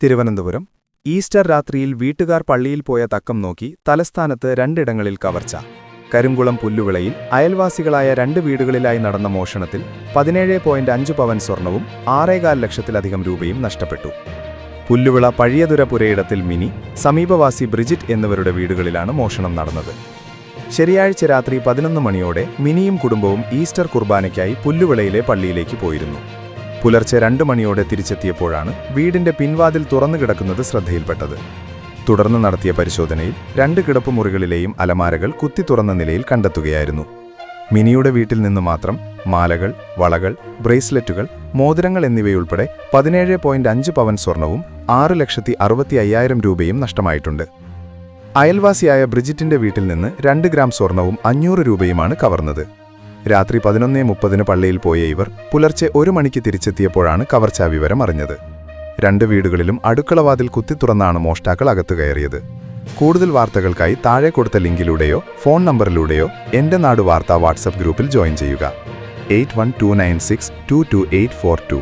Thiruvananthapuram Easter രാത്രിയിൽ വീട്ടുകാർ പള്ളിയിൽ പോയ തക്കം നോക്കി തലസ്ഥാനത്ത് രണ്ടിടങ്ങളിൽ കവർച്ച. കരിങ്കുളം പുല്ലുവിളയിൽ അയൽവാസികളായ 2 വീടുകളിലായി നടന്ന മോഷണത്തിൽ 17.5 പവൻ സ്വർണവും 6.25 ലക്ഷത്തിലധികം രൂപയും നഷ്ടപ്പെട്ടു. പുല്ലുവിള പഴിയതുര പുരയിടത്തിൽ മിനി, സമീപവാസി ബ്രിജിറ്റ് എന്നിവരുടെ വീടുകളിലാണ് മോഷണം നടന്നത്. ശനിയാഴ്ച രാത്രി 11 മണിയോടെ മിനിയും കുടുംബവും ഈസ്റ്റർ കുർബാനയ്ക്കായി പുല്ലുവിളയിലെ പള്ളിയിലേക്ക് പോയിരുന്നു. പുലർച്ചെ 2 മണിയോടെ തിരിച്ചെത്തിയപ്പോഴാണ് വീടിന്റെ പിൻവാതിൽ തുറന്നുകിടക്കുന്നത് ശ്രദ്ധയിൽപ്പെട്ടത്. തുടർന്ന് നടത്തിയ പരിശോധനയിൽ 2 കിടപ്പുമുറികളിലെയും അലമാരകൾ കുത്തിത്തുറന്ന നിലയിൽ കണ്ടെത്തുകയായിരുന്നു. മിനിയുടെ വീട്ടിൽ നിന്ന് മാത്രം മാലകൾ, വളകൾ, ബ്രേസ്ലെറ്റുകൾ, മോതിരങ്ങൾ എന്നിവയുൾപ്പെടെ 17.5 പവൻ സ്വർണവും 6,65,000 രൂപയും നഷ്ടമായിട്ടുണ്ട്. അയൽവാസിയായ ബ്രിജിറ്റിന്റെ വീട്ടിൽ നിന്ന് 2 ഗ്രാം സ്വർണവും 500 രൂപയുമാണ് കവർന്നത്. രാത്രി 11:30 പള്ളിയിൽ പോയ ഇവർ പുലർച്ചെ 1 മണിക്ക് തിരിച്ചെത്തിയപ്പോഴാണ് കവർച്ചാ വിവരം അറിഞ്ഞത്. 2 വീടുകളിലും അടുക്കളവാതിൽ കുത്തിത്തുറന്നാണ് മോഷ്ടാക്കൾ അകത്തു കയറിയത്. കൂടുതൽ വാർത്തകൾക്കായി താഴെ കൊടുത്ത ലിങ്കിലൂടെയോ ഫോൺ നമ്പറിലൂടെയോ എന്റെ നാട് വാർത്താ വാട്സപ്പ് ഗ്രൂപ്പിൽ ജോയിൻ ചെയ്യുക. 8129622842